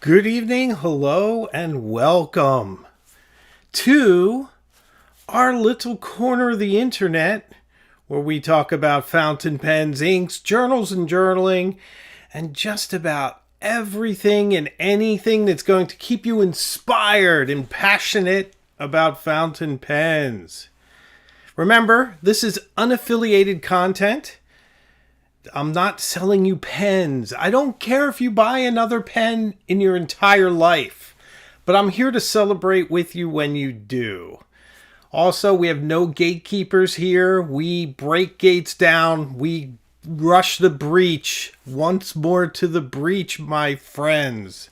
Good evening, hello, and welcome to our little corner of the internet where we talk about fountain pens, inks, journals, and journaling, and just about everything and anything that's going to keep you inspired and passionate about fountain pens. Remember, this is unaffiliated content. I'm not selling you pens. I don't care if you buy another pen in your entire life, but I'm here to celebrate with you when you do. Also, we have no gatekeepers here. We break gates down. We rush the breach. Once more to the breach, my friends.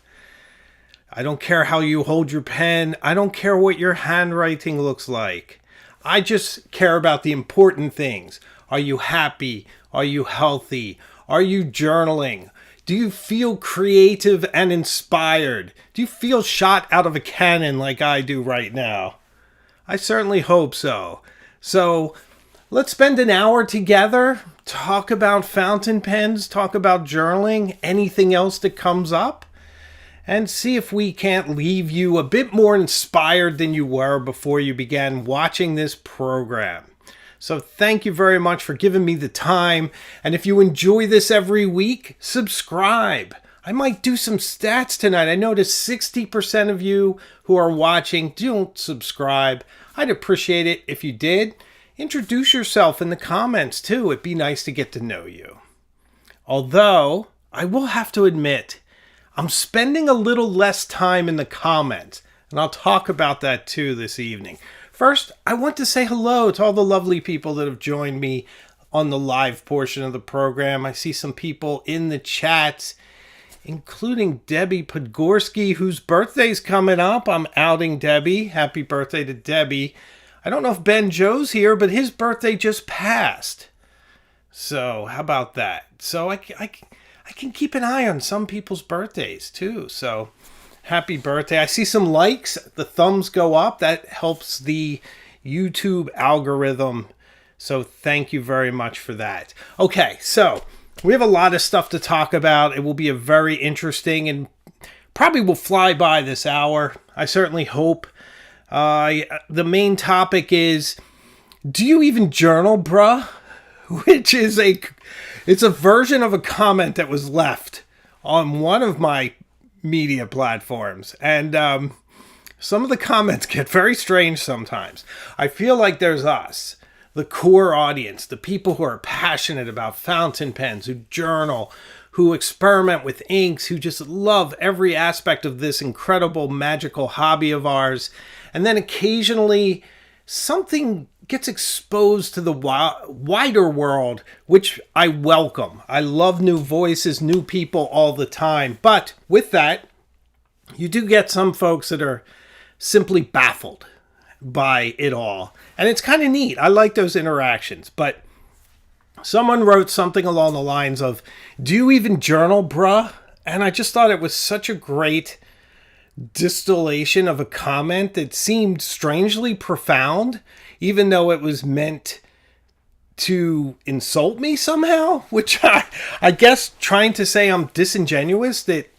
I don't care how you hold your pen. I don't care what your handwriting looks like. I just care about the important things. Are you happy? Are you healthy? Are you journaling? Do you feel creative and inspired? Do you feel shot out of a cannon like I do right now? I certainly hope so. So let's spend an hour together, talk about fountain pens, talk about journaling, anything else that comes up, and see if we can't leave you a bit more inspired than you were before you began watching this program. So thank you very much for giving me the time. And if you enjoy this every week, subscribe. I might do some stats tonight. I noticed 60% of you who are watching don't subscribe. I'd appreciate it if you did. Introduce yourself in the comments too. It'd be nice to get to know you. Although, I will have to admit, I'm spending a little less time in the comments. And I'll talk about that too this evening. First, I want to say hello to all the lovely people that have joined me on the live portion of the program. I see some people in the chats, including Debbie Podgorski, whose birthday's coming up. I'm outing Debbie. Happy birthday to Debbie. I don't know if Ben Joe's here, but his birthday just passed. So, how about that? So, I can keep an eye on some people's birthdays, too. So, happy birthday. I see some likes. The thumbs go up. That helps the YouTube algorithm. So thank you very much for that. Okay, so we have a lot of stuff to talk about. It will be a very interesting and probably will fly by this hour. I certainly hope. The main topic is, do you even journal, bruh? Which is it's a version of a comment that was left on one of my media platforms, and some of the comments get very strange sometimes. I feel like there's us, the core audience, the people who are passionate about fountain pens, who journal, who experiment with inks, who just love every aspect of this incredible magical hobby of ours, and then occasionally something gets exposed to the wider world, which I welcome. I love new voices, new people all the time. But with that, you do get some folks that are simply baffled by it all. And it's kind of neat. I like those interactions. But someone wrote something along the lines of, do you even journal, bruh? And I just thought it was such a great distillation of a comment that seemed strangely profound, even though it was meant to insult me somehow, which I guess trying to say I'm disingenuous, that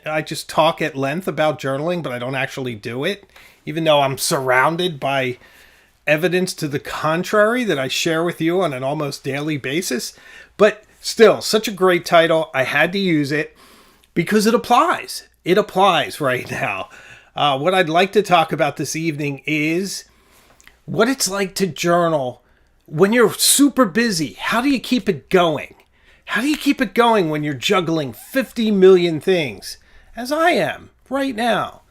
I just talk at length about journaling, but I don't actually do it, even though I'm surrounded by evidence to the contrary that I share with you on an almost daily basis. But still, such a great title. I had to use it because it applies. It applies right now. What I'd like to talk about this evening is what it's like to journal when you're super busy. How do you keep it going? How do you keep it going when you're juggling 50 million things, as I am right now?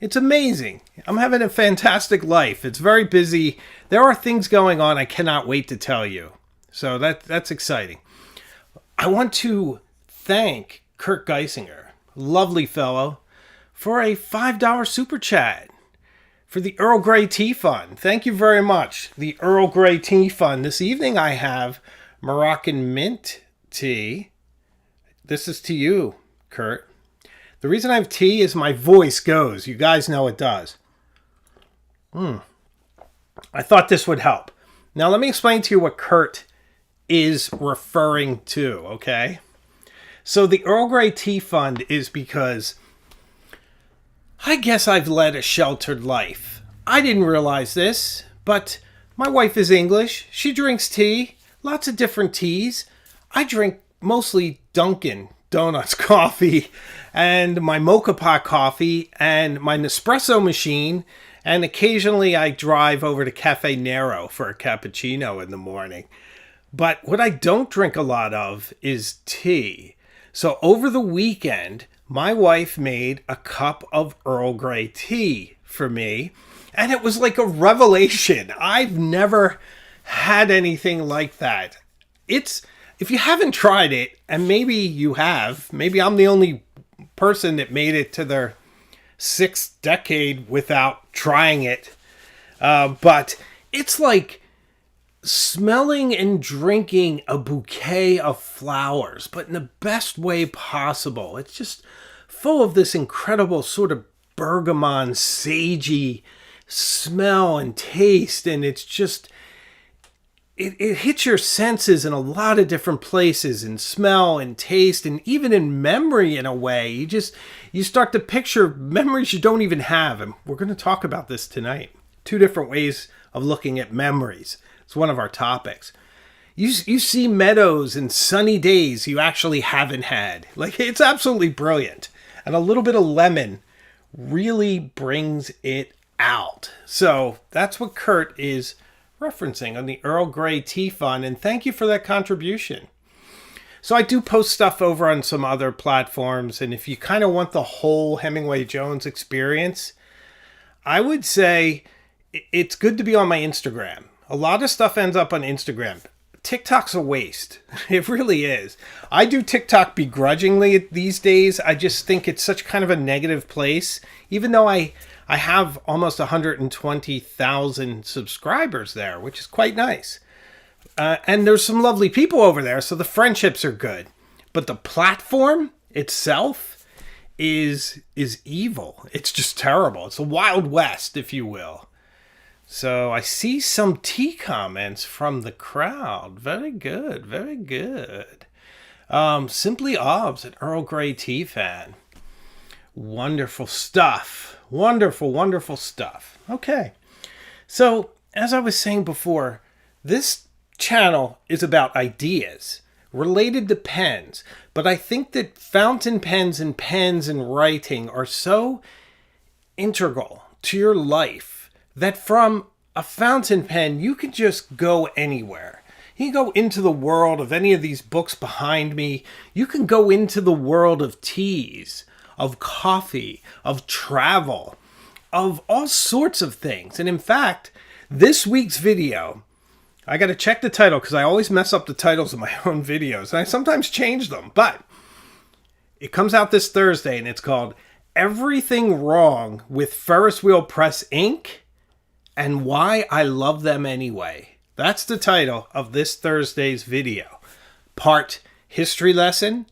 It's amazing. I'm having a fantastic life. It's very busy. There are things going on I cannot wait to tell you. So that's exciting. I want to thank Kurt Geisinger, lovely fellow, for a $5 super chat for the Earl Grey Tea Fund. Thank you very much. The Earl Grey Tea Fund. This evening I have Moroccan mint tea. This is to you, Kurt. The reason I have tea is my voice goes. You guys know it does. I thought this would help. Now let me explain to you what Kurt is referring to, okay? So the Earl Grey Tea Fund is because I guess I've led a sheltered life. I didn't realize this, but my wife is English. She drinks tea, lots of different teas. I drink mostly Dunkin' Donuts coffee and my mocha pot coffee and my Nespresso machine. And occasionally I drive over to Cafe Nero for a cappuccino in the morning. But what I don't drink a lot of is tea. So over the weekend, my wife made a cup of Earl Grey tea for me. And it was like a revelation. I've never had anything like that. If you haven't tried it, and maybe you have, maybe I'm the only person that made it to their 6th decade without trying it. But it's like smelling and drinking a bouquet of flowers, but in the best way possible. It's just full of this incredible sort of bergamot, sagey smell and taste, and it's just it hits your senses in a lot of different places, in smell and taste, and even in memory in a way. You start to picture memories you don't even have, and we're going to talk about this tonight. 2 different ways of looking at memories. It's one of our topics. You see meadows and sunny days you actually haven't had. Like, it's absolutely brilliant. And a little bit of lemon really brings it out. So that's what Kurt is referencing on the Earl Grey Tea Fund. And thank you for that contribution. So I do post stuff over on some other platforms. And if you kind of want the whole Hemingway Jones experience, I would say it's good to be on my Instagram. A lot of stuff ends up on Instagram. TikTok's a waste. It really is. I do TikTok begrudgingly these days. I just think it's such kind of a negative place. Even though I have almost 120,000 subscribers there, which is quite nice. And there's some lovely people over there, so the friendships are good. But the platform itself is evil. It's just terrible. It's a Wild West, if you will. So I see some tea comments from the crowd. Very good, very good. Simply Obs, an Earl Grey tea fan. Wonderful stuff. Wonderful, wonderful stuff. Okay. So, as I was saying before, this channel is about ideas related to pens. But I think that fountain pens and writing are so integral to your life that from a fountain pen, you can just go anywhere. You can go into the world of any of these books behind me. You can go into the world of teas, of coffee, of travel, of all sorts of things. And in fact, this week's video, I got to check the title because I always mess up the titles of my own videos. And I sometimes change them. But it comes out this Thursday and it's called Everything Wrong with Ferris Wheel Press Ink and Why I Love Them Anyway. That's the title of this Thursday's video. Part history lesson,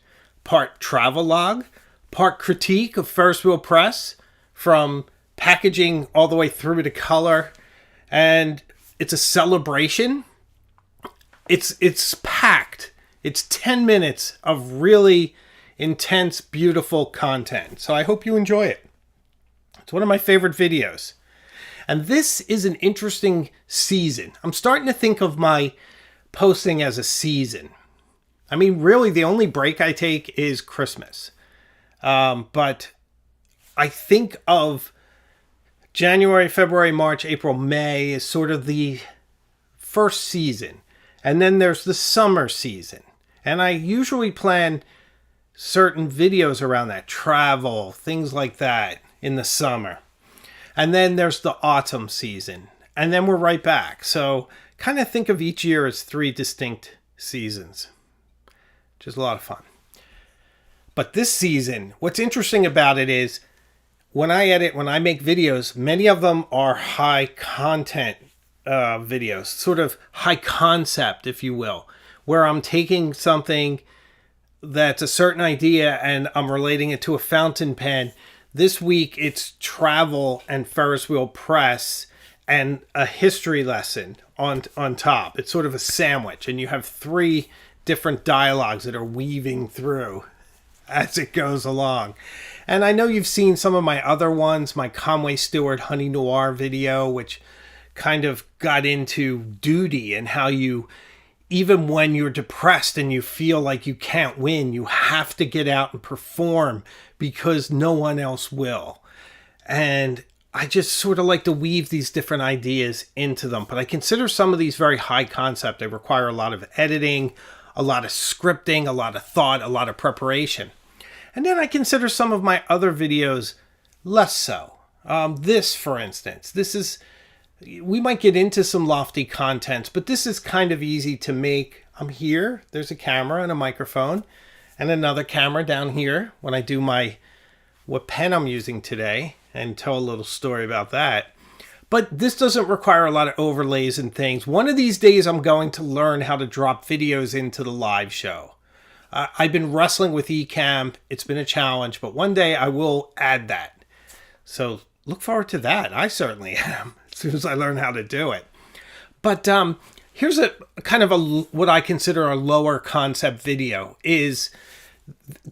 part travel log, part critique of Ferris Wheel Press, from packaging all the way through to color. And it's a celebration. It's packed. It's 10 minutes of really intense, beautiful content. So I hope you enjoy it. It's one of my favorite videos. And this is an interesting season. I'm starting to think of my posting as a season. I mean, really, the only break I take is Christmas. But I think of January, February, March, April, May as sort of the first season. And then there's the summer season. And I usually plan certain videos around that, travel, things like that in the summer. And then there's the autumn season. And then we're right back. So kind of think of each year as 3 distinct seasons. Which is a lot of fun. But this season, what's interesting about it is when I make videos, many of them are high content videos, sort of high concept, if you will, where I'm taking something that's a certain idea and I'm relating it to a fountain pen. This week, it's travel and Ferris Wheel Press and a history lesson on top. It's sort of a sandwich, and you have 3 different dialogues that are weaving through. as it goes along. And I know you've seen some of my other ones, my Conway Stewart Honey Noir video, which kind of got into duty and how you, even when you're depressed and you feel like you can't win, you have to get out and perform because no one else will. And I just sort of like to weave these different ideas into them. But I consider some of these very high concept. They require a lot of editing, a lot of scripting, a lot of thought, a lot of preparation. And then I consider some of my other videos less so. This, for instance, we might get into some lofty contents, but this is kind of easy to make. I'm here, there's a camera and a microphone, and another camera down here when I do what pen I'm using today, and tell a little story about that. But this doesn't require a lot of overlays and things. One of these days I'm going to learn how to drop videos into the live show. I've been wrestling with Ecamm. It's been a challenge, but one day I will add that. So look forward to that. I certainly am, as soon as I learn how to do it. But here's a kind of what I consider a lower concept video is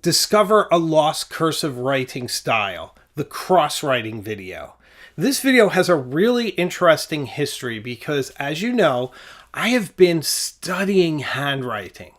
discover a lost cursive writing style, the crosswriting video. This video has a really interesting history because, as you know, I have been studying handwriting.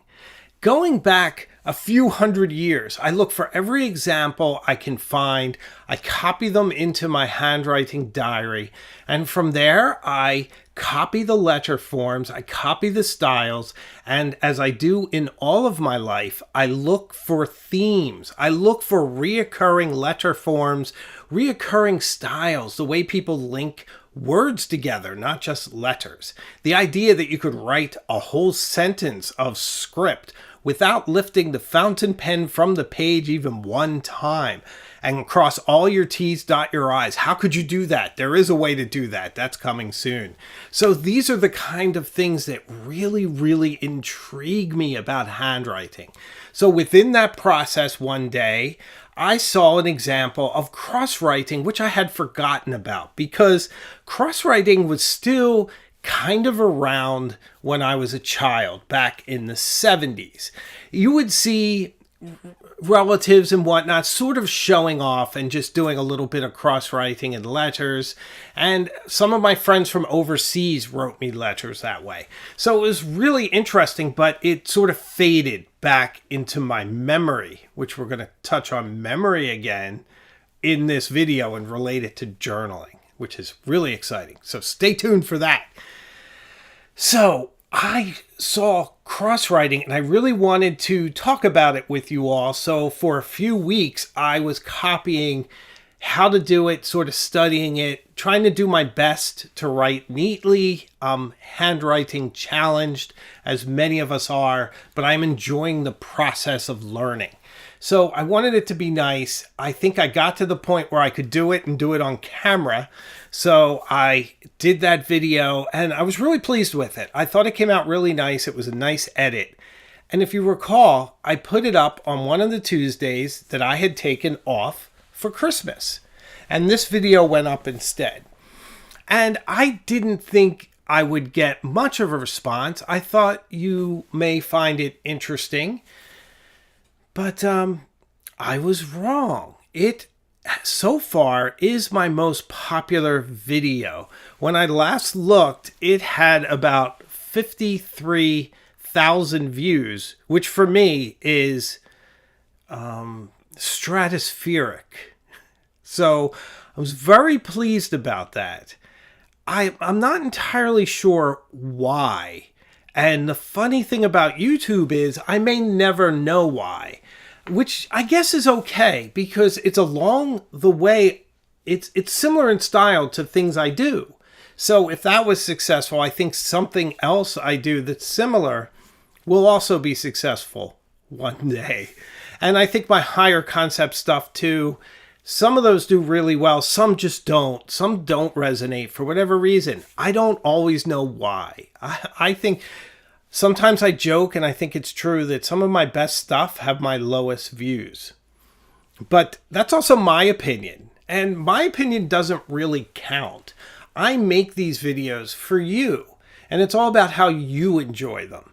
Going back a few hundred years, I look for every example I can find. I copy them into my handwriting diary. And from there, I copy the letter forms, I copy the styles. And as I do in all of my life, I look for themes. I look for reoccurring letter forms, reoccurring styles, the way people link words together, not just letters. The idea that you could write a whole sentence of script without lifting the fountain pen from the page even one time and cross all your T's, dot your I's. How could you do that? There is a way to do that. That's coming soon. So these are the kind of things that really, really intrigue me about handwriting. So within that process one day, I saw an example of crosswriting, which I had forgotten about because crosswriting was still kind of around when I was a child back in the 70s. You would see relatives and whatnot sort of showing off and just doing a little bit of crosswriting and letters. And some of my friends from overseas wrote me letters that way. So it was really interesting, but it sort of faded back into my memory, which we're going to touch on memory again in this video and relate it to journaling, which is really exciting. So stay tuned for that. So I saw crosswriting and I really wanted to talk about it with you all. So for a few weeks, I was copying how to do it, sort of studying it, trying to do my best to write neatly, handwriting challenged, as many of us are, but I'm enjoying the process of learning. So I wanted it to be nice. I think I got to the point where I could do it and do it on camera. So I did that video and I was really pleased with it. I thought it came out really nice. It was a nice edit. And if you recall, I put it up on one of the Tuesdays that I had taken off for Christmas. And this video went up instead. And I didn't think I would get much of a response. I thought you may find it interesting. But I was wrong. It so far is my most popular video. When I last looked, it had about 53,000 views, which for me is stratospheric. So I was very pleased about that. I'm not entirely sure why. And the funny thing about YouTube is I may never know why, which I guess is okay because it's along the way. It's similar in style to things I do. So if that was successful, I think something else I do that's similar will also be successful one day. And I think my higher concept stuff too, some of those do really well. Some just don't. Some don't resonate for whatever reason. I don't always know why. I think sometimes I joke and I think it's true that some of my best stuff have my lowest views. But that's also my opinion. And my opinion doesn't really count. I make these videos for you. And it's all about how you enjoy them.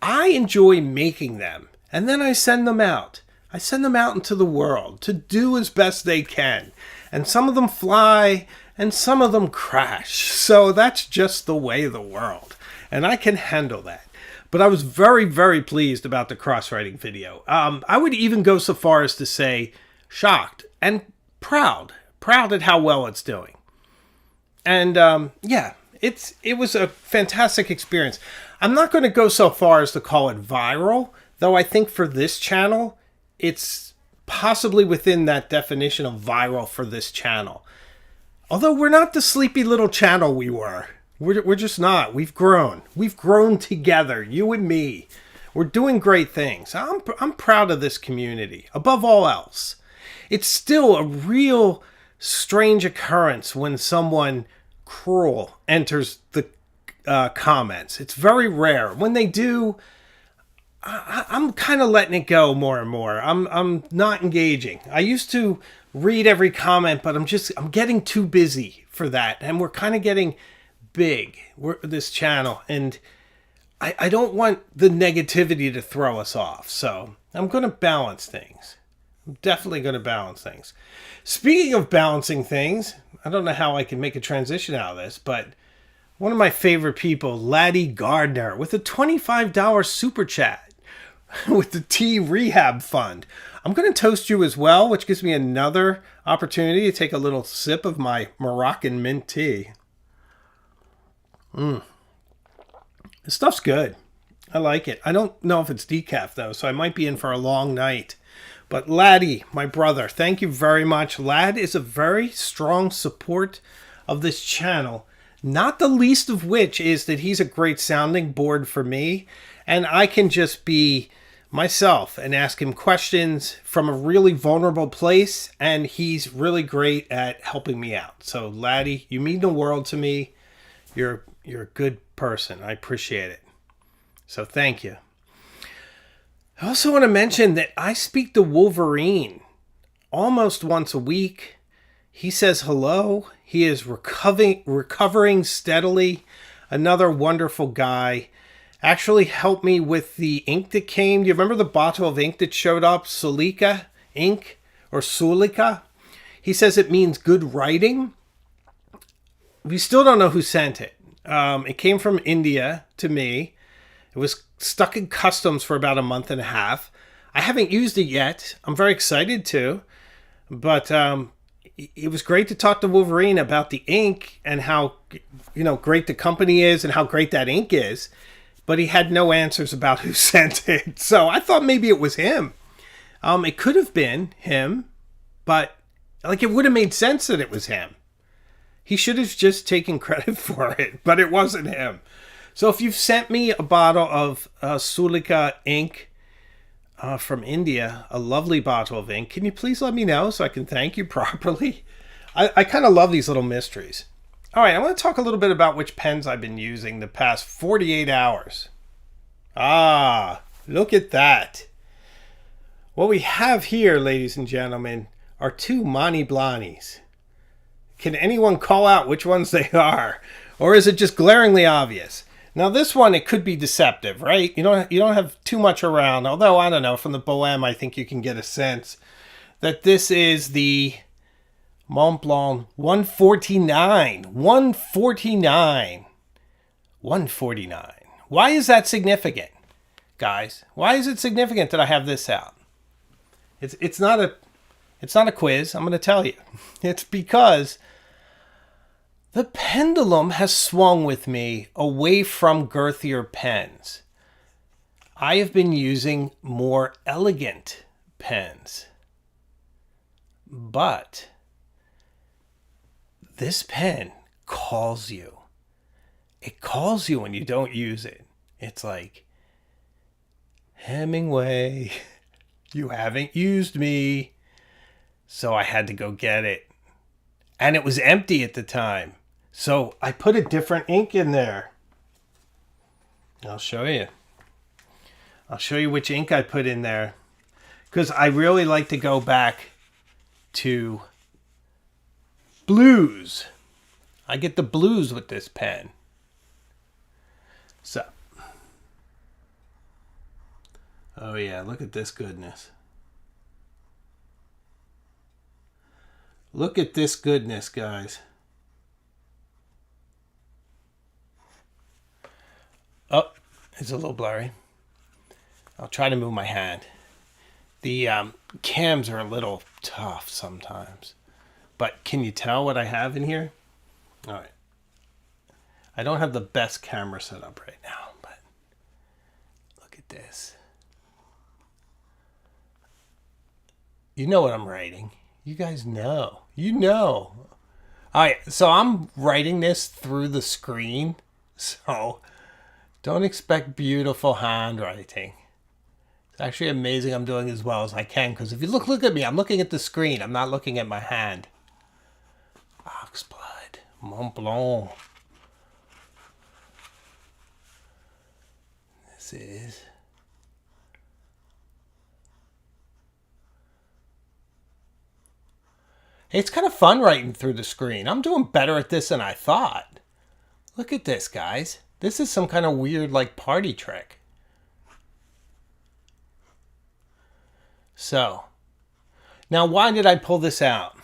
I enjoy making them. And then I send them out. I send them out into the world to do as best they can. And some of them fly and some of them crash. So that's just the way of the world. And I can handle that. But I was very, very pleased about the crosswriting video. I would even go so far as to say shocked and proud. Proud at how well it's doing. And yeah, it was a fantastic experience. I'm not going to go so far as to call it viral, though I think for this channel, it's possibly within that definition of viral for this channel. Although we're not the sleepy little channel we were. We're just not. We've grown. We've grown together, you and me. We're doing great things. I'm proud of this community, above all else. It's still a real strange occurrence when someone cruel enters the comments. It's very rare. When they do, I'm kind of letting it go more and more. I'm not engaging. I used to read every comment, but I'm getting too busy for that. And we're kind of getting big, this channel, and I don't want the negativity to throw us off. So I'm going to balance things. I'm definitely going to balance things. Speaking of balancing things, I don't know how I can make a transition out of this, but one of my favorite people, Laddie Gardner, with a $25 super chat with the Tea Rehab Fund. I'm going to toast you as well, which gives me another opportunity to take a little sip of my Moroccan mint tea. This stuff's good. I like it. I don't know if it's decaf, though, so I might be in for a long night. But Laddie, my brother, thank you very much. Lad is a very strong support of this channel, not the least of which is that he's a great sounding board for me, and I can just be myself and ask him questions from a really vulnerable place, and he's really great at helping me out. So, Laddie, you mean the world to me. You're a good person. I appreciate it. So thank you. I also want to mention that I speak to Wolverine almost once a week. He says hello. He is recovering steadily. Another wonderful guy. Actually helped me with the ink that came. Do you remember the bottle of ink that showed up? Sulika ink or Sulika? He says it means good writing. We still don't know who sent it. It came from India to me. It was stuck in customs for about a month and a half. I haven't used it yet. I'm very excited to. But it was great to talk to Wolverine about the ink and how great the company is and how great that ink is. But he had no answers about who sent it. So I thought maybe it was him. It could have been him. But it would have made sense that it was him. He should have just taken credit for it, but it wasn't him. So if you've sent me a bottle of Sulika ink from India, a lovely bottle of ink, can you please let me know so I can thank you properly? I kind of love these little mysteries. All right, I want to talk a little bit about which pens I've been using the past 48 hours. Ah, look at that. What we have here, ladies and gentlemen, are two Mani Blanis. Can anyone call out which ones they are? Or is it just glaringly obvious? Now this one, it could be deceptive, right? You don't have too much around. Although, I don't know, from the Bohème, I think you can get a sense that this is the Mont Blanc 149. 149. 149. Why is that significant, guys? Why is it significant that I have this out? It's not a quiz, I'm going to tell you. It's because the pendulum has swung with me away from girthier pens. I have been using more elegant pens. But this pen calls you. It calls you when you don't use it. It's like, Hemingway, you haven't used me. So I had to go get it. And it was empty at the time. So I put a different ink in there. I'll show you. I'll show you which ink I put in there. Because I really like to go back to blues. I get the blues with this pen. So. Oh yeah, look at this goodness. Look at this goodness, guys. Oh, it's a little blurry. I'll try to move my hand. The cams are a little tough sometimes. But can you tell what I have in here? All right. I don't have the best camera set up right now, but look at this. You know what I'm writing. You guys know. You know. All right, so I'm writing this through the screen. So don't expect beautiful handwriting. It's actually amazing I'm doing as well as I can, because if you look at me, I'm looking at the screen. I'm not looking at my hand. Oxblood, Mont Blanc. This is... Hey, it's kind of fun writing through the screen. I'm doing better at this than I thought. Look at this, guys. This is some kind of weird, like, party trick. So, now why did I pull this out?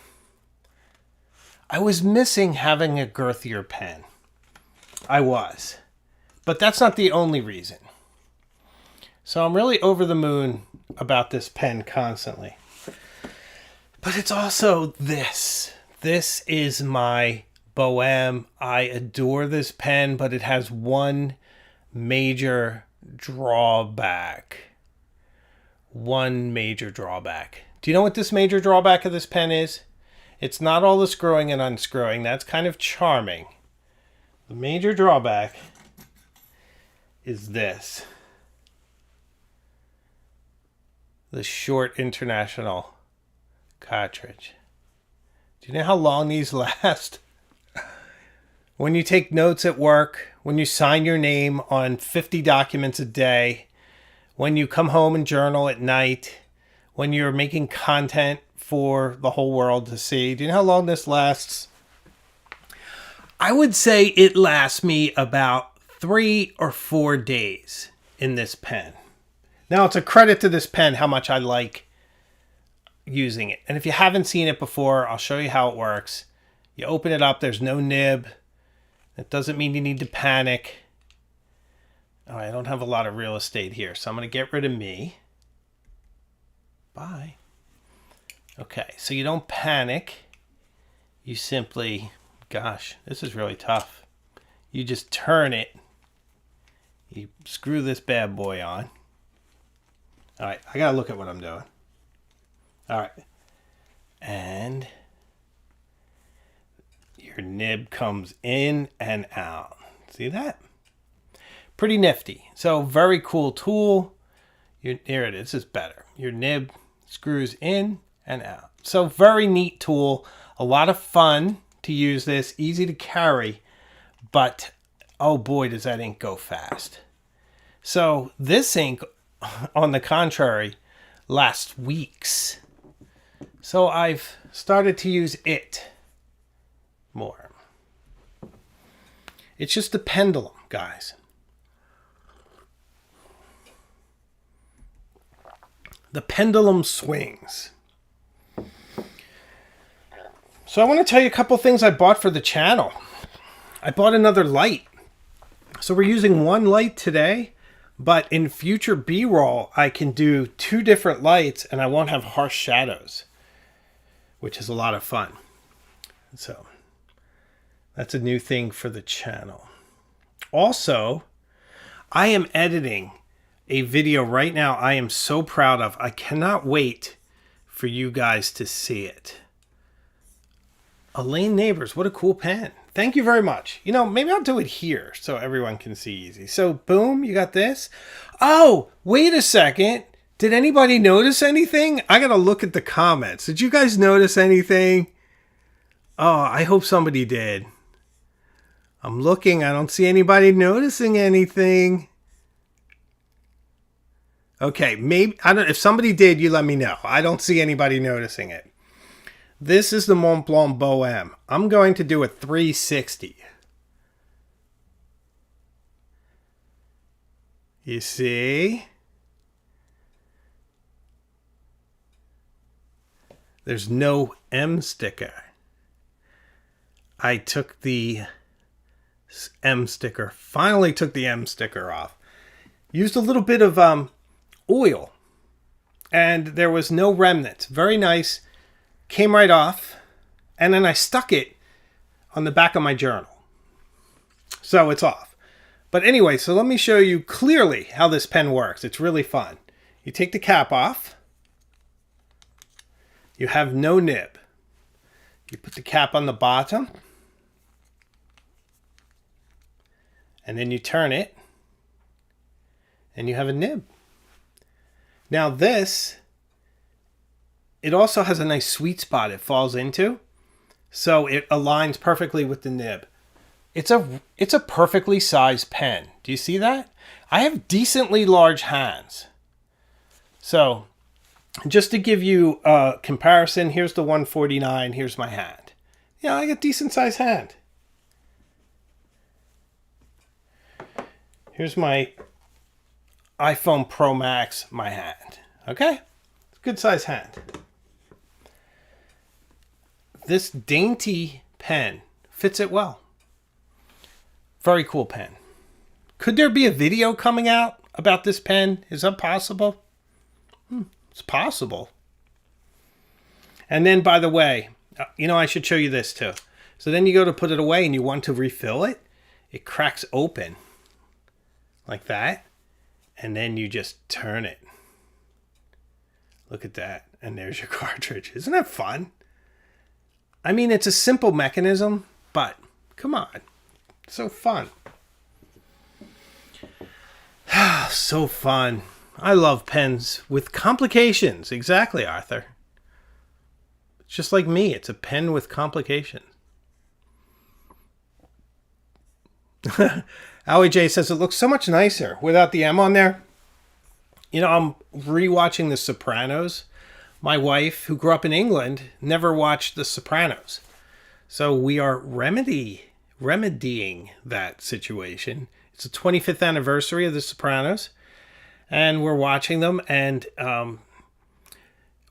I was missing having a girthier pen. I was. But that's not the only reason. So I'm really over the moon about this pen constantly. But it's also this. This is my Bohème. I adore this pen, but it has one major drawback. One major drawback. Do you know what this major drawback of this pen is? It's not all the screwing and unscrewing. That's kind of charming. The major drawback is this. The short international cartridge. Do you know how long these last? When you take notes at work, when you sign your name on 50 documents a day, when you come home and journal at night, when you're making content for the whole world to see. Do you know how long this lasts? I would say it lasts me about 3 or 4 days in this pen. Now, it's a credit to this pen how much I like using it. And if you haven't seen it before, I'll show you how it works. You open it up, there's no nib. That doesn't mean you need to panic. Oh, I don't have a lot of real estate here, so I'm going to get rid of me. Bye. Okay, so you don't panic. You simply, gosh, this is really tough. You just turn it. You screw this bad boy on. All right, I got to look at what I'm doing. All right. And your nib comes in and out. See that? Pretty nifty. So very cool tool. Here it is. This is better. Your nib screws in and out. So very neat tool. A lot of fun to use this. Easy to carry. But oh boy, does that ink go fast. So this ink, on the contrary, lasts weeks. So I've started to use it more. It's just a pendulum, guys. The pendulum swings. So I want to tell you a couple things I bought for the channel. I bought another light. So we're using one light today, but in future B-roll, I can do 2 different lights and I won't have harsh shadows, which is a lot of fun. So that's a new thing for the channel. Also, I am editing a video right now I am so proud of. I cannot wait for you guys to see it. Elaine Neighbors, what a cool pen. Thank you very much. You know, maybe I'll do it here so everyone can see easy. So boom, you got this. Oh, wait a second. Did anybody notice anything? I gotta look at the comments. Did you guys notice anything? Oh, I hope somebody did. I'm looking. I don't see anybody noticing anything. Okay, maybe I don't. If somebody did, you let me know. I don't see anybody noticing it. This is the Mont Blanc Bohème. I'm going to do a 360. You see? there's no M sticker. I took the finally took the M sticker off. Used a little bit of oil, and there was no remnants. Very nice. Came right off, and then I stuck it on the back of my journal. So it's off. But anyway, so let me show you clearly how this pen works. It's really fun. You take the cap off. You have no nib. You put the cap on the bottom. And then you turn it. And you have a nib. Now this, it also has a nice sweet spot it falls into. So it aligns perfectly with the nib. It's a perfectly sized pen. Do you see that? I have decently large hands. So just to give you a comparison, here's the 149, here's my hand. Yeah, I got decent sized hand. Here's my iPhone Pro Max, my hand. Okay? Good sized hand. This dainty pen fits it well. Very cool pen. Could there be a video coming out about this pen? Is that possible? It's possible. And then, by the way, I should show you this too. So then you go to put it away and you want to refill it. It cracks open like that. And then you just turn it. Look at that. And there's your cartridge. Isn't that fun? I mean, it's a simple mechanism, but come on. So fun. So fun. I love pens with complications. Exactly, Arthur. It's just like me. It's a pen with complications. Howie J says it looks so much nicer without the M on there. I'm rewatching The Sopranos. My wife, who grew up in England, never watched The Sopranos. So we are remedying that situation. It's the 25th anniversary of The Sopranos, and we're watching them. And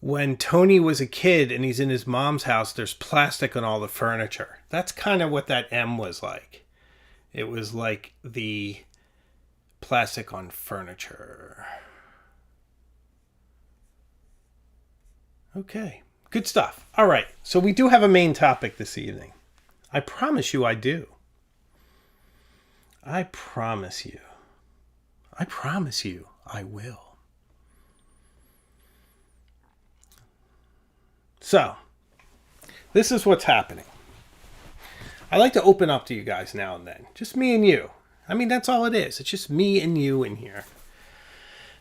when Tony was a kid and he's in his mom's house, there's plastic on all the furniture. That's kind of what that M was like. It was like the plastic on furniture. Okay, good stuff. All right, so we do have a main topic this evening. I promise you I do. I promise you. I promise you I will. So, this is what's happening. I like to open up to you guys now and then. Just me and you. I mean, that's all it is. It's just me and you in here.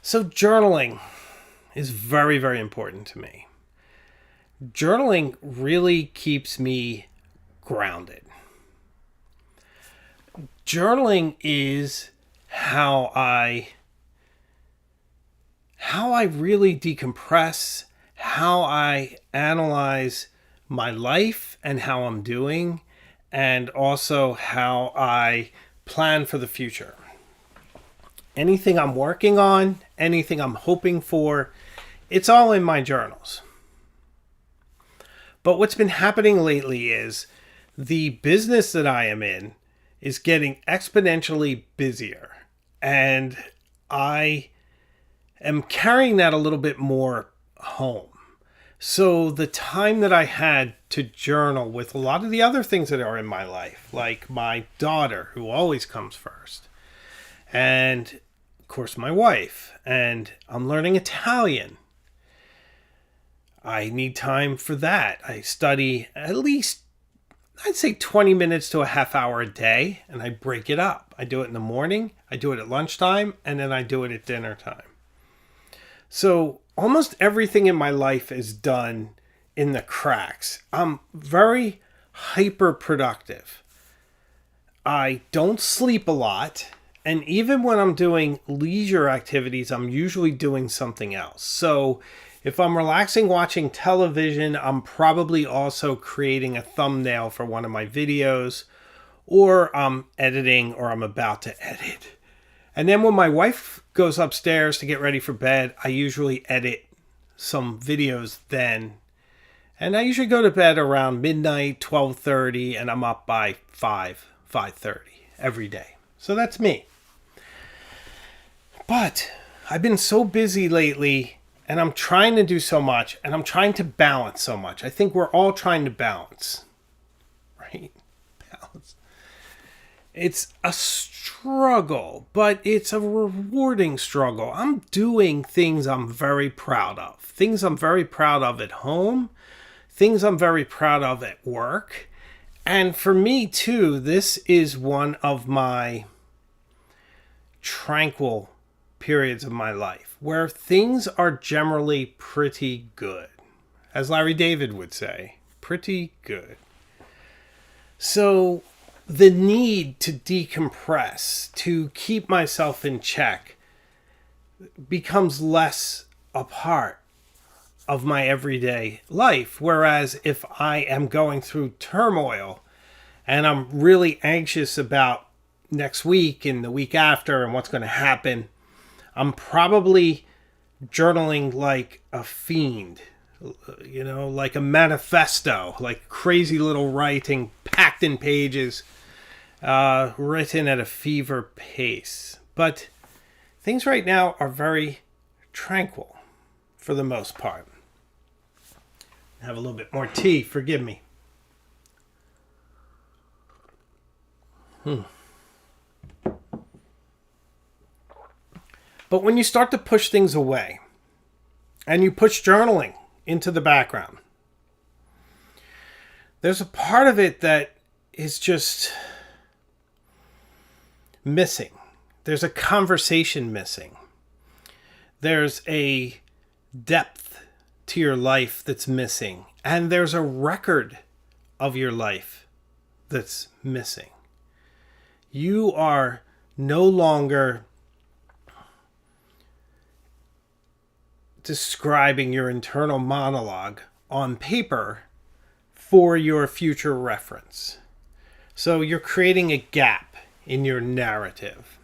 So, journaling is very, very important to me. Journaling really keeps me grounded. Journaling is how I really decompress, how I analyze my life and how I'm doing, and also how I plan for the future. Anything I'm working on, anything I'm hoping for, it's all in my journals. But what's been happening lately is the business that I am in is getting exponentially busier. And I am carrying that a little bit more home. So the time that I had to journal with a lot of the other things that are in my life, like my daughter, who always comes first, and of course my wife, and I'm learning Italian. I need time for that. I study at least, I'd say 20 minutes to a half hour a day, and I break it up. I do it in the morning, I do it at lunchtime, and then I do it at dinner time. So almost everything in my life is done in the cracks. I'm very hyper productive. I don't sleep a lot. And even when I'm doing leisure activities, I'm usually doing something else. So if I'm relaxing watching television, I'm probably also creating a thumbnail for one of my videos, or I'm editing, or I'm about to edit. And then when my wife goes upstairs to get ready for bed, I usually edit some videos then. And I usually go to bed around midnight, 12:30, and I'm up by 5:30 every day. So that's me. But I've been so busy lately, and I'm trying to do so much, and I'm trying to balance so much. I think we're all trying to balance, right? Balance. It's a struggle, but it's a rewarding struggle. I'm doing things I'm very proud of. Things I'm very proud of at home. Things I'm very proud of at work. And for me, too, this is one of my tranquil periods of my life where things are generally pretty good. As Larry David would say, pretty good. So the need to decompress, to keep myself in check, becomes less a part of my everyday life. Whereas if I am going through turmoil and I'm really anxious about next week and the week after and what's going to happen, I'm probably journaling like a fiend, like a manifesto, like crazy little writing packed in pages, written at a fever pace. But things right now are very tranquil for the most part. Have a little bit more tea, forgive me. But when you start to push things away and you push journaling into the background, there's a part of it that is just missing. There's a conversation missing. There's a depth to your life that's missing. And there's a record of your life that's missing. You are no longer describing your internal monologue on paper for your future reference. So you're creating a gap in your narrative.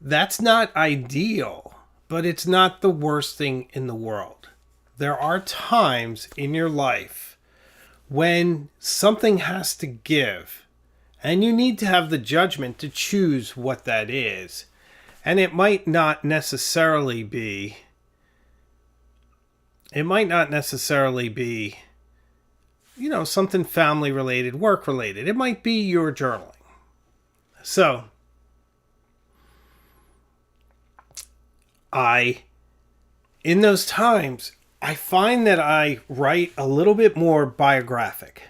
That's not ideal, but it's not the worst thing in the world. There are times in your life when something has to give, and you need to have the judgment to choose what that is. And it might not necessarily be, something family related, work related. It might be your journaling. So, in those times, I find that I write a little bit more biographic.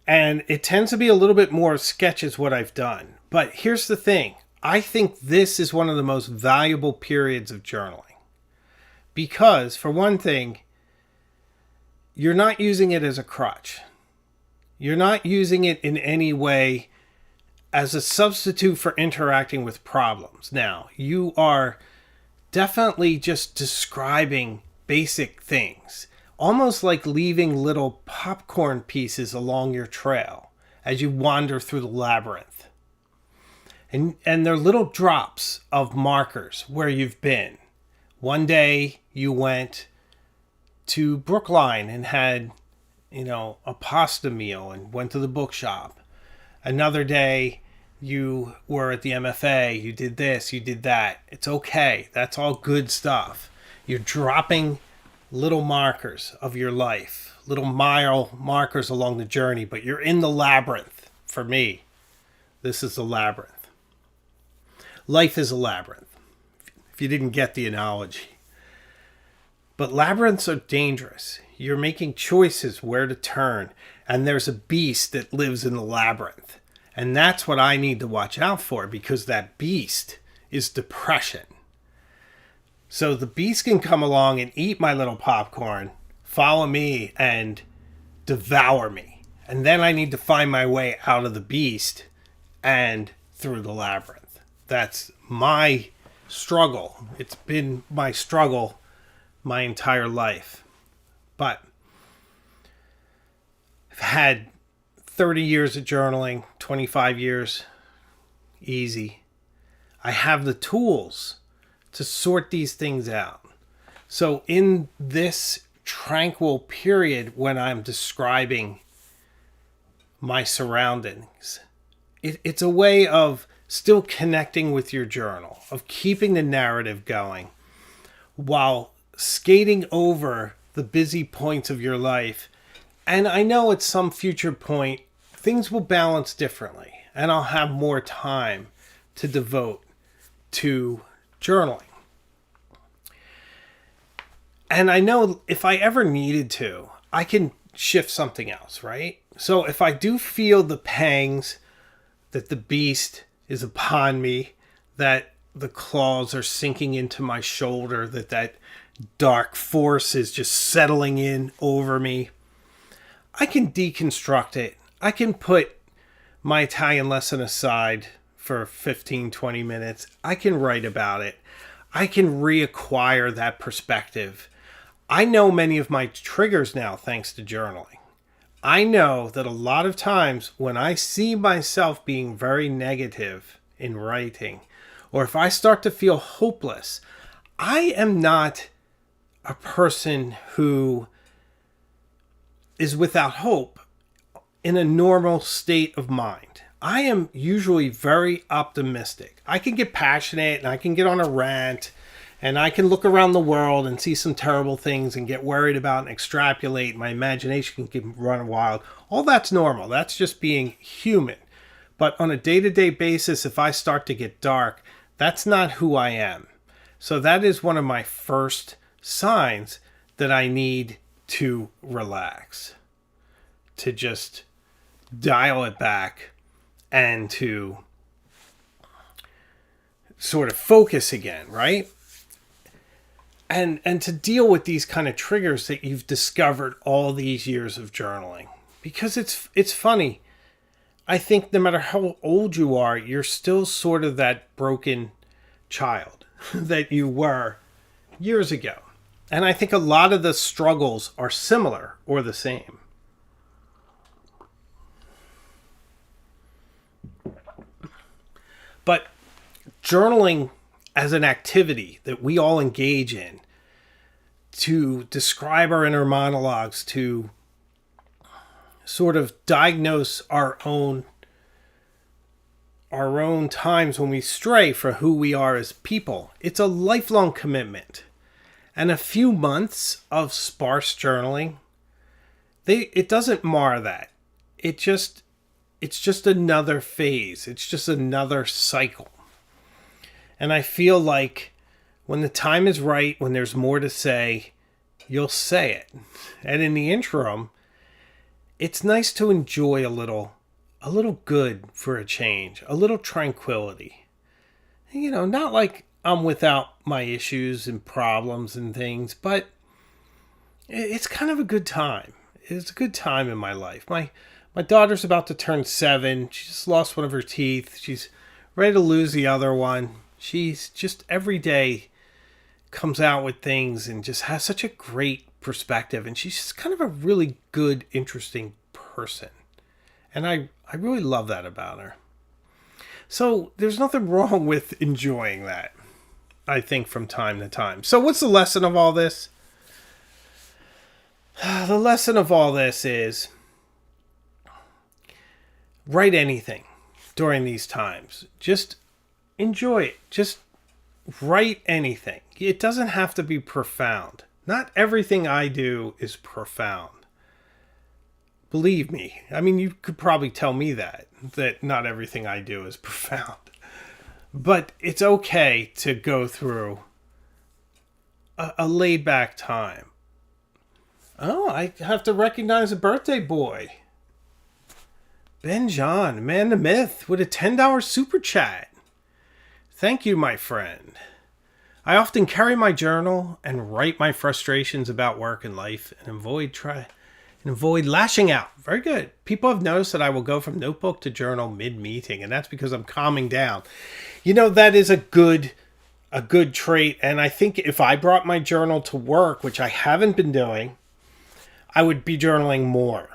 And it tends to be a little bit more sketches what I've done. But here's the thing. I think this is one of the most valuable periods of journaling. Because, for one thing, you're not using it as a crutch. You're not using it in any way as a substitute for interacting with problems. Now, you are definitely just describing basic things, almost like leaving little popcorn pieces along your trail as you wander through the labyrinth. And they're little drops of markers where you've been. One day you went to Brookline and had, a pasta meal and went to the bookshop. Another day you were at the MFA, you did this, you did that. It's okay. That's all good stuff. You're dropping little markers of your life, little mile markers along the journey, but you're in the labyrinth. For me, this is the labyrinth. Life is a labyrinth, if you didn't get the analogy. But labyrinths are dangerous. You're making choices where to turn, and there's a beast that lives in the labyrinth. And that's what I need to watch out for, because that beast is depression. So the beast can come along and eat my little popcorn, follow me, and devour me. And then I need to find my way out of the beast and through the labyrinth. That's my struggle. It's been my struggle my entire life. But I've had 30 years of journaling, 25 years, easy. I have the tools to sort these things out. So in this tranquil period when I'm describing my surroundings, it's a way of still connecting with your journal, of keeping the narrative going while skating over the busy points of your life. And I know at some future point, things will balance differently and I'll have more time to devote to journaling. And I know if I ever needed to, I can shift something else, right? So if I do feel the pangs that the beast is upon me, that the claws are sinking into my shoulder, that dark force is just settling in over me, I can deconstruct it. I can put my Italian lesson aside for 15, 20 minutes. I can write about it. I can reacquire that perspective. I know many of my triggers now thanks to journaling. I know that a lot of times when I see myself being very negative in writing, or if I start to feel hopeless, I am not a person who is without hope in a normal state of mind. I am usually very optimistic. I can get passionate and I can get on a rant and I can look around the world and see some terrible things and get worried about and extrapolate. My imagination can run wild. All that's normal. That's just being human. But on a day-to-day basis, if I start to get dark, that's not who I am. So that is one of my first signs that I need to relax, to just dial it back and to sort of focus again, right? And to deal with these kind of triggers that you've discovered all these years of journaling. Because it's funny. I think no matter how old you are, you're still sort of that broken child that you were years ago. And I think a lot of the struggles are similar or the same. But journaling as an activity that we all engage in to describe our inner monologues, to sort of diagnose our own times when we stray for who we are as people. It's a lifelong commitment. And a few months of sparse journaling, it doesn't mar that. It's just another phase. It's just another cycle. And I feel like when the time is right, when there's more to say, you'll say it. And in the interim, it's nice to enjoy a little good for a change, a little tranquility. You know, not like I'm without my issues and problems and things, but it's kind of a good time. It's a good time in my life. My daughter's about to turn 7. She just lost one of her teeth. She's ready to lose the other one. She's just every day comes out with things and just has such a great perspective. And she's just kind of a really good, interesting person. And I really love that about her. So there's nothing wrong with enjoying that, I think, from time to time. So what's the lesson of all this? The lesson of all this is write anything during these times. Just enjoy it. Just write anything. It doesn't have to be profound. Not everything I do is profound. Believe me. I mean, you could probably tell me that not everything I do is profound. But it's okay to go through a laid-back time. Oh, I have to recognize a birthday boy. Ben John, man the myth, with a $10 super chat. Thank you, my friend. I often carry my journal and write my frustrations about work and life and avoid lashing out. Very good. People have noticed that I will go from notebook to journal mid-meeting, and that's because I'm calming down. You know, that is a good trait, and I think if I brought my journal to work, which I haven't been doing, I would be journaling more.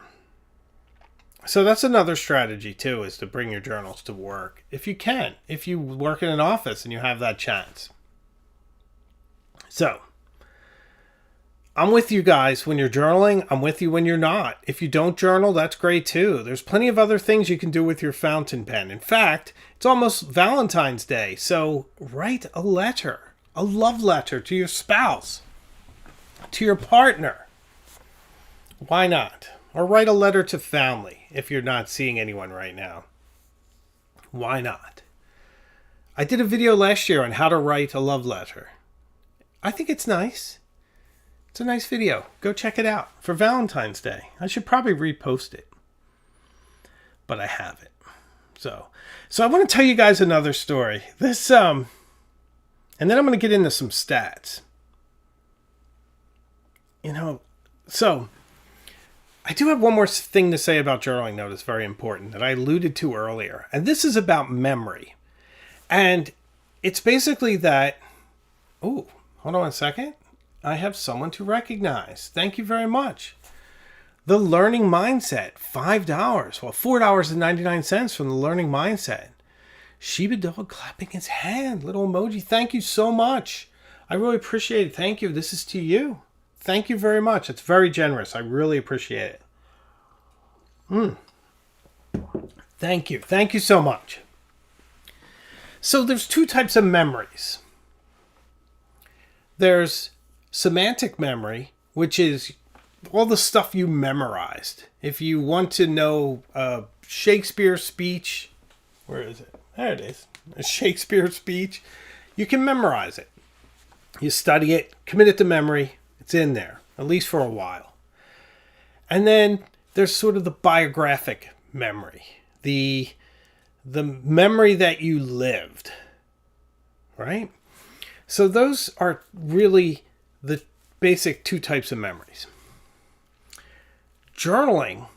So that's another strategy too, is to bring your journals to work if you can, if you work in an office and you have that chance. So I'm with you guys when you're journaling. I'm with you when you're not. If you don't journal, that's great too. There's plenty of other things you can do with your fountain pen. In fact, it's almost Valentine's Day. So write a letter, a love letter to your spouse, to your partner. Why not? Or write a letter to family if you're not seeing anyone right now. Why not? I did a video last year on how to write a love letter. I think it's nice. It's a nice video. Go check it out for Valentine's Day. I should probably repost it, but I haven't. So I want to tell you guys another story. And then I'm going to get into some stats. So I do have one more thing to say about journaling, though, that's very important that I alluded to earlier. And this is about memory. And it's basically that, hold on a second. I have someone to recognize. Thank you very much. The Learning Mindset, $5. Well, $4.99 from the Learning Mindset. Shiba Dog clapping his hand. Little emoji. Thank you so much. I really appreciate it. Thank you. This is to you. Thank you very much. It's very generous. I really appreciate it. Thank you. Thank you so much. So there's two types of memories. There's semantic memory, which is all the stuff you memorized. If you want to know a Shakespeare speech, where is it? There it is. A Shakespeare speech. You can memorize it. You study it, commit it to memory. It's in there, at least for a while. And then there's sort of the biographic memory. The memory that you lived. Right? So those are really the basic two types of memories. Journaling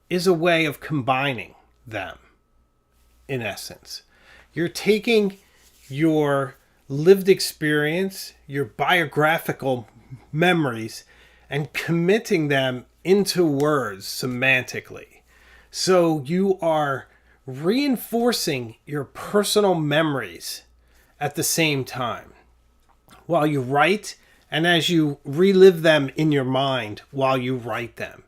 is a way of combining them, in essence. You're taking your lived experience, your biographical memories, and committing them into words semantically. So you are reinforcing your personal memories at the same time while you write, and as you relive them in your mind while you write them.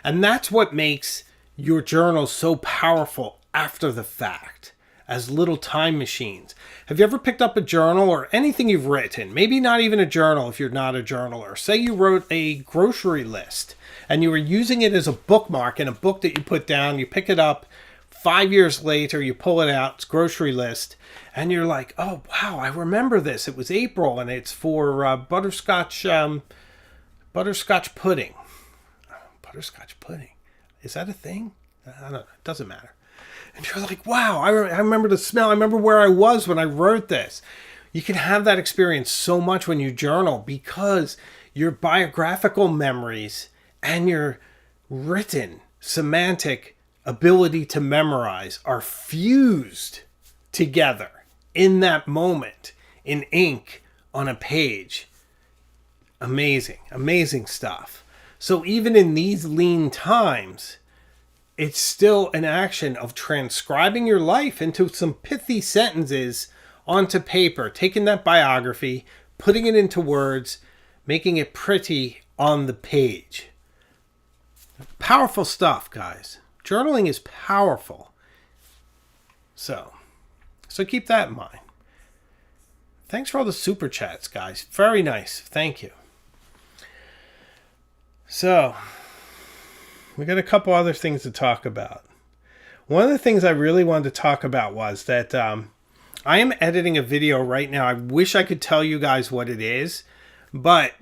And that's what makes your journals so powerful after the fact, as little time machines. Have you ever picked up a journal or anything you've written? Maybe not even a journal if you're not a journaler. Say you wrote a grocery list and you were using it as a bookmark in a book that you put down. You pick it up 5 years later, you pull it out, it's grocery list, and you're like, oh, wow, I remember this. It was April, and it's for butterscotch pudding. Butterscotch pudding. Is that a thing? I don't know. It doesn't matter. And you're like, wow, I remember the smell. I remember where I was when I wrote this. You can have that experience so much when you journal because your biographical memories and your written semantic ability to memorize are fused together in that moment in ink on a page. Amazing stuff. So even in these lean times, it's still an action of transcribing your life into some pithy sentences onto paper, taking that biography, putting it into words, making it pretty on the page. Powerful stuff, guys. Journaling is powerful. So keep that in mind. Thanks for all the super chats, guys. Very nice. Thank you. So, we got a couple other things to talk about. One of the things I really wanted to talk about was that I am editing a video right now. I wish I could tell you guys what it is, but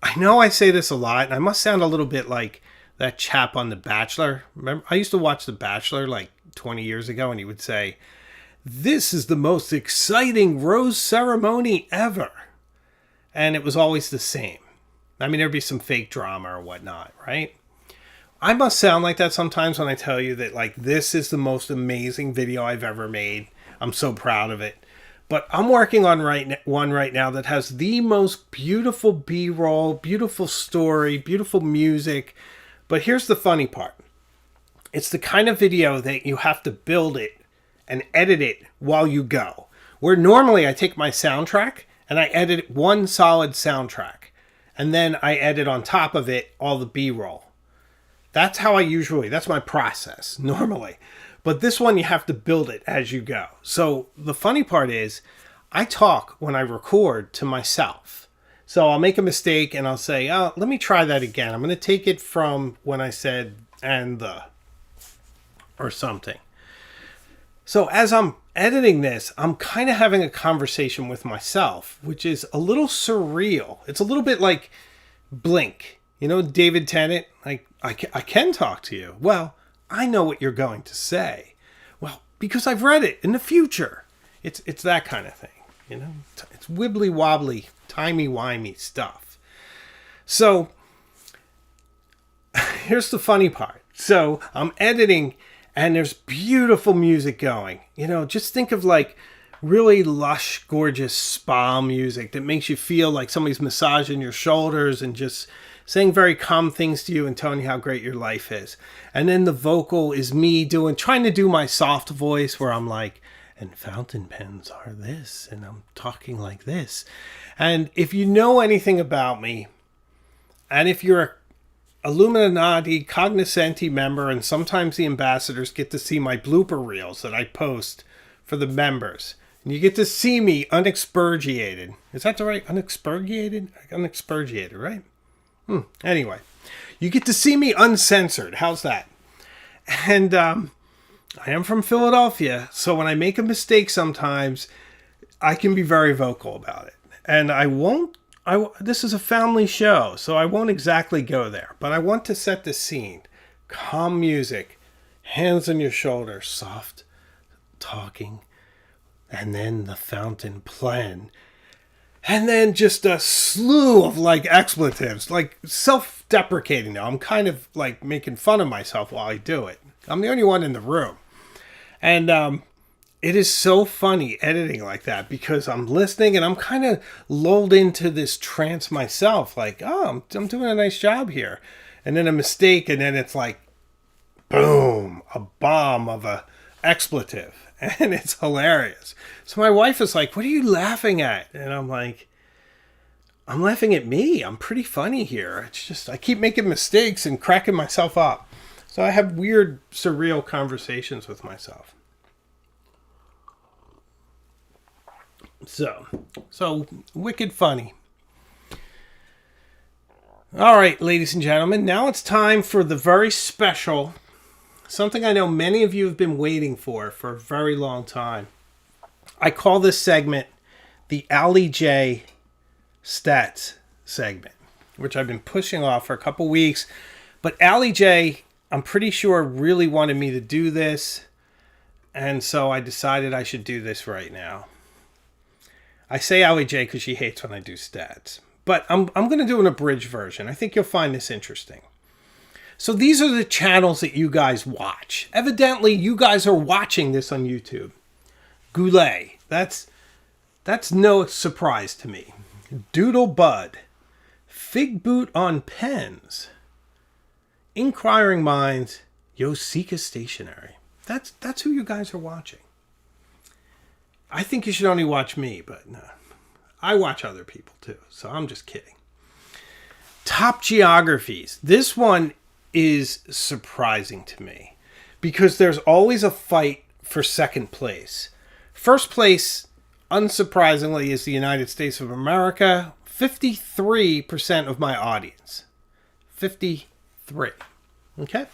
I know I say this a lot, and I must sound a little bit like that chap on The Bachelor. Remember, I used to watch The Bachelor like 20 years ago, and he would say, "This is the most exciting rose ceremony ever." And it was always the same. I mean, there'd be some fake drama or whatnot, right? I must sound like that sometimes when I tell you that, like, this is the most amazing video I've ever made. I'm so proud of it. But I'm working on one right now that has the most beautiful B-roll, beautiful story, beautiful music. But here's the funny part. It's the kind of video that you have to build it and edit it while you go. Where normally I take my soundtrack and I edit one solid soundtrack. and then I edit on top of it all the B-roll. That's how that's my process normally. But this one, you have to build it as you go. So the funny part is, I talk when I record to myself. So I'll make a mistake and I'll say, oh, let me try that again. I'm going to take it from when I said and the or something. So as I'm editing this, I'm kind of having a conversation with myself, which is a little surreal. It's a little bit like Blink. You know, David Tennant, like, I can talk to you. Well, I know what you're going to say. Well, because I've read it in the future. It's that kind of thing, you know. It's wibbly wobbly, timey wimey stuff. So here's the funny part. So I'm editing, and there's beautiful music going. You know, just think of like really lush, gorgeous spa music that makes you feel like somebody's massaging your shoulders and just saying very calm things to you and telling you how great your life is. And then the vocal is me trying to do my soft voice where I'm like, and fountain pens are this, and I'm talking like this. And if you know anything about me, and if you're a Illuminati Cognoscenti member, and sometimes the ambassadors get to see my blooper reels that I post for the members, and you get to see me unexpurgated. Is that the right? Unexpurgated? Unexpurgated, right? Anyway, you get to see me uncensored. How's that? And I am from Philadelphia, so when I make a mistake sometimes, I can be very vocal about it. And this is a family show, so I won't exactly go there. But I want to set the scene. Calm music, hands on your shoulders, soft talking, and then the fountain pen. And then just a slew of like expletives, like self-deprecating now. I'm kind of like making fun of myself while I do it. I'm the only one in the room. And it is so funny editing like that because I'm listening and I'm kind of lulled into this trance myself. Like, oh, I'm doing a nice job here. And then a mistake, and then it's like, boom, a bomb of a expletive. And it's hilarious. So my wife is like, what are you laughing at? And I'm like, I'm laughing at me. I'm pretty funny here. It's just, I keep making mistakes and cracking myself up. So I have weird, surreal conversations with myself. So wicked funny. All right, ladies and gentlemen, now it's time for the very special, something I know many of you have been waiting for a very long time. I call this segment the Allie J Stats segment, which I've been pushing off for a couple weeks. But Allie J, I'm pretty sure, really wanted me to do this. And so I decided I should do this right now. I say Allie J because she hates when I do stats. But I'm going to do an abridged version. I think you'll find this interesting. So these are the channels that you guys watch. Evidently, you guys are watching this on YouTube. Goulet. That's no surprise to me. Doodle Bud. Fig Boot on Pens. Inquiring Minds. Yosika Stationery. That's who you guys are watching. I think you should only watch me, but no. I watch other people too, so I'm just kidding. Top Geographies. This one is surprising to me because there's always a fight for second place. First place, unsurprisingly, is the United States of America. 53% of my audience. 53. Okay?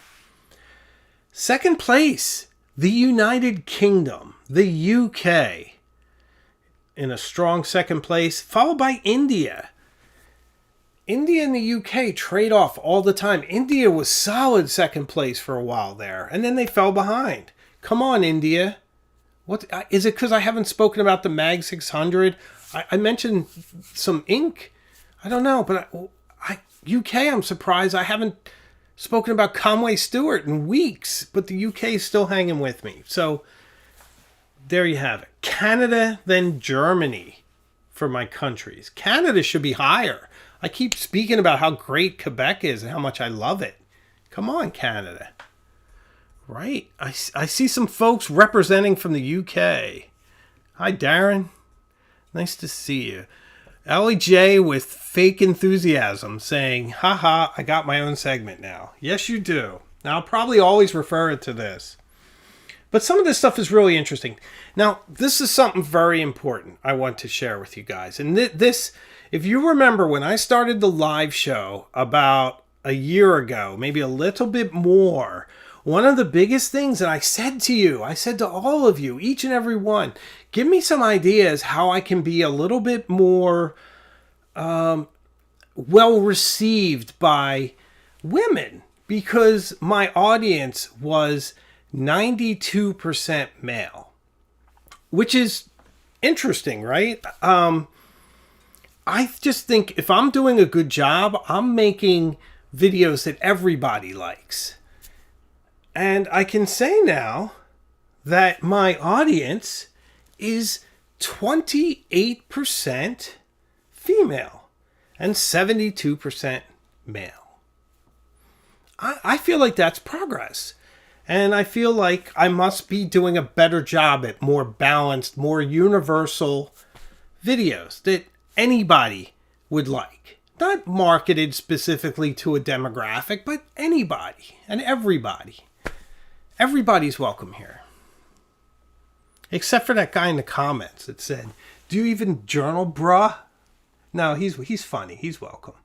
Second place, the United Kingdom, the UK. In a strong second place, followed by India. India and the UK trade off all the time. India was solid second place for a while there, and then they fell behind. Come on, India. What is it? Because I haven't spoken about the Mag 600. I mentioned some ink. I don't know, but UK. I'm surprised I haven't spoken about Conway Stewart in weeks, but the UK is still hanging with me. So there you have it. Canada, then Germany for my countries. Canada should be higher. I keep speaking about how great Quebec is and how much I love it. Come on, Canada. Right. I see some folks representing from the UK. Hi, Darren. Nice to see you. Ellie J with fake enthusiasm saying, haha, I got my own segment now. Yes, you do. Now, I'll probably always refer it to this. But some of this stuff is really interesting. Now, this is something very important I want to share with you guys. And this, if you remember when I started the live show about a year ago, maybe a little bit more, one of the biggest things that I said to you, I said to all of you, each and every one, give me some ideas how I can be a little bit more well received by women, because my audience was 92% male, which is interesting, right? I just think if I'm doing a good job, I'm making videos that everybody likes. And I can say now that my audience is 28% female and 72% male. I feel like that's progress. And I feel like I must be doing a better job at more balanced, more universal videos that anybody would like. Not marketed specifically to a demographic, but anybody and everybody. Everybody's welcome here. Except for that guy in the comments that said, do you even journal, bruh? No, he's funny. He's welcome.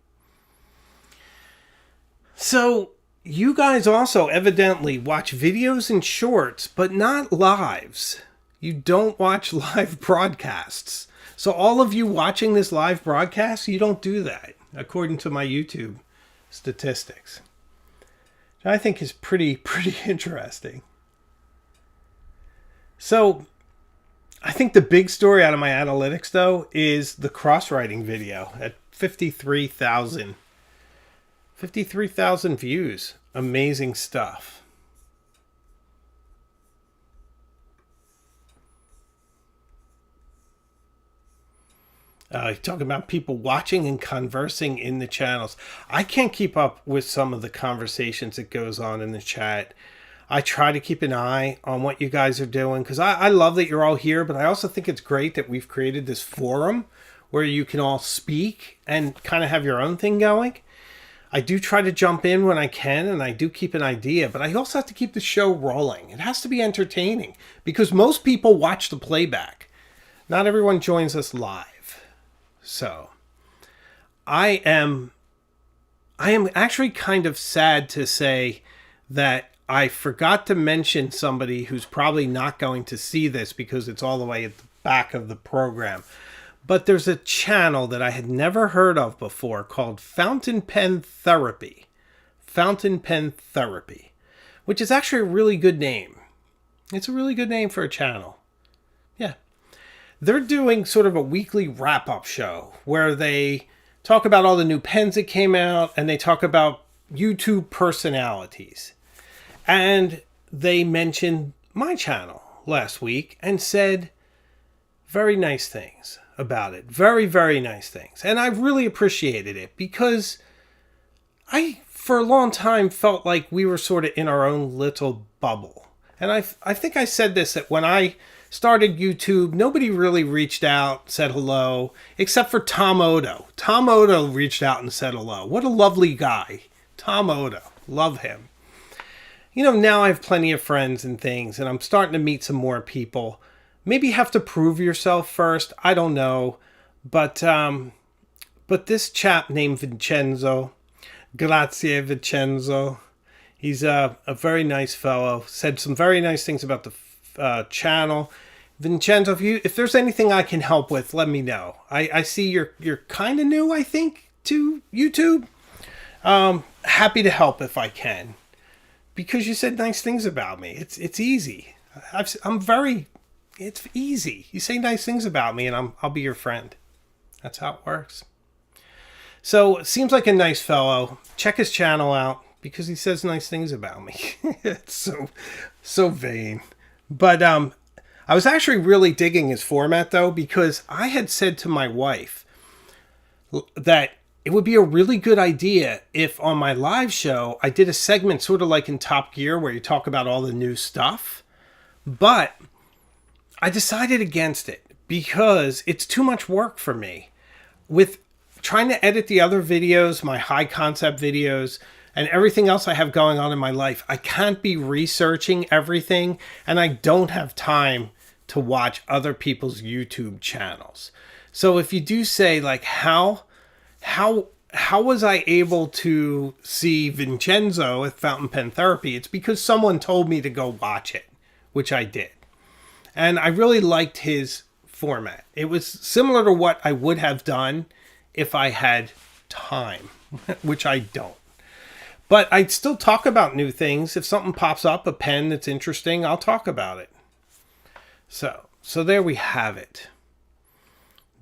So, you guys also evidently watch videos and shorts, but not lives. You don't watch live broadcasts. So all of you watching this live broadcast, you don't do that, according to my YouTube statistics. I think is pretty interesting. So, I think the big story out of my analytics, though, is the crosswriting video at 53,000. 53,000 views. Amazing stuff. Talking about people watching and conversing in the channels. I can't keep up with some of the conversations that goes on in the chat. I try to keep an eye on what you guys are doing because I love that you're all here, but I also think it's great that we've created this forum where you can all speak and kind of have your own thing going. I do try to jump in when I can, and I do keep an idea, but I also have to keep the show rolling. It has to be entertaining because most people watch the playback. Not everyone joins us live. So, I am actually kind of sad to say that I forgot to mention somebody who's probably not going to see this because it's all the way at the back of the program. But there's a channel that I had never heard of before called Fountain Pen Therapy. Fountain Pen Therapy, which is actually a really good name. It's a really good name for a channel. Yeah. They're doing sort of a weekly wrap-up show where they talk about all the new pens that came out and they talk about YouTube personalities. And they mentioned my channel last week and said very nice things about it. Very, very nice things. And I really appreciated it because I, for a long time, felt like we were sort of in our own little bubble. And I think I said this, that when I started YouTube, nobody really reached out, said hello, except for Tom Odo. Tom Odo reached out and said hello. What a lovely guy. Tom Odo. Love him. You know, now I have plenty of friends and things, and I'm starting to meet some more people. Maybe you have to prove yourself first. I don't know. But this chap named Vincenzo, grazie Vincenzo, he's a very nice fellow. Said some very nice things about the channel. Vincenzo, if there's anything I can help with, let me know. I see you're kind of new, I think, to YouTube. Happy to help if I can, because you said nice things about me. It's easy. It's easy. You say nice things about me, and I'll be your friend. That's how it works. So it seems like a nice fellow. Check his channel out because he says nice things about me. It's so vain. But I was actually really digging his format, though, because I had said to my wife that it would be a really good idea if on my live show I did a segment sort of like in Top Gear where you talk about all the new stuff. But I decided against it because it's too much work for me. with trying to edit the other videos, my high concept videos, and everything else I have going on in my life, I can't be researching everything, and I don't have time to watch other people's YouTube channels. So if you do say, like, how was I able to see Vincenzo at Fountain Pen Therapy? It's because someone told me to go watch it, which I did. And I really liked his format. It was similar to what I would have done if I had time, which I don't. But I'd still talk about new things. If something pops up, a pen that's interesting, I'll talk about it. So there we have it.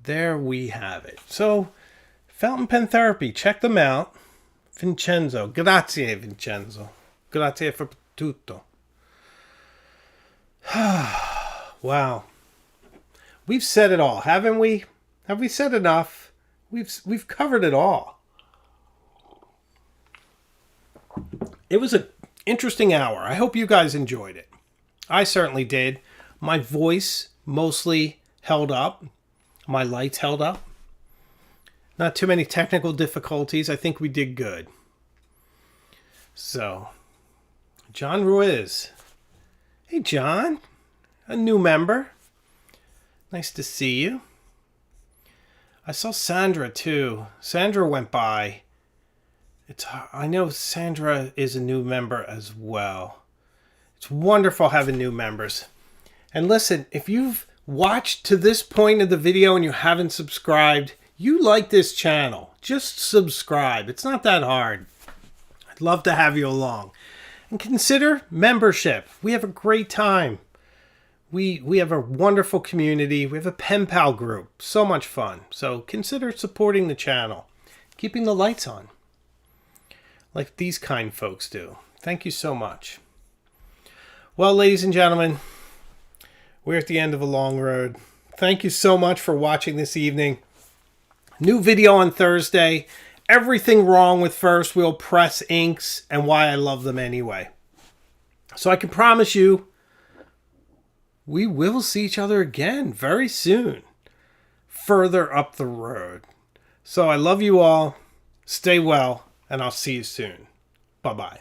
There we have it. So Fountain Pen Therapy, check them out. Vincenzo, grazie Vincenzo. Grazie for tutto. Wow. We've said it all, haven't we? Have we said enough? We've covered it all. It was an interesting hour. I hope you guys enjoyed it. I certainly did. My voice mostly held up. My lights held up. Not too many technical difficulties. I think we did good. So, John Ruiz. Hey, John. A new member. Nice to see you. I saw Sandra, too. Sandra went by. I know Sandra is a new member as well. It's wonderful having new members. And listen, if you've watched to this point of the video and you haven't subscribed, you like this channel, just subscribe. It's not that hard. I'd love to have you along. And consider membership. We have a great time. We have a wonderful community. We have a pen pal group. So much fun. So consider supporting the channel. Keeping the lights on. Like these kind folks do. Thank you so much. Well, ladies and gentlemen, we're at the end of a long road. Thank you so much for watching this evening. New video on Thursday. Everything wrong with first wheel press inks and why I love them anyway. So I can promise you, we will see each other again very soon. Further up the road. So I love you all. Stay well, and I'll see you soon. Bye-bye.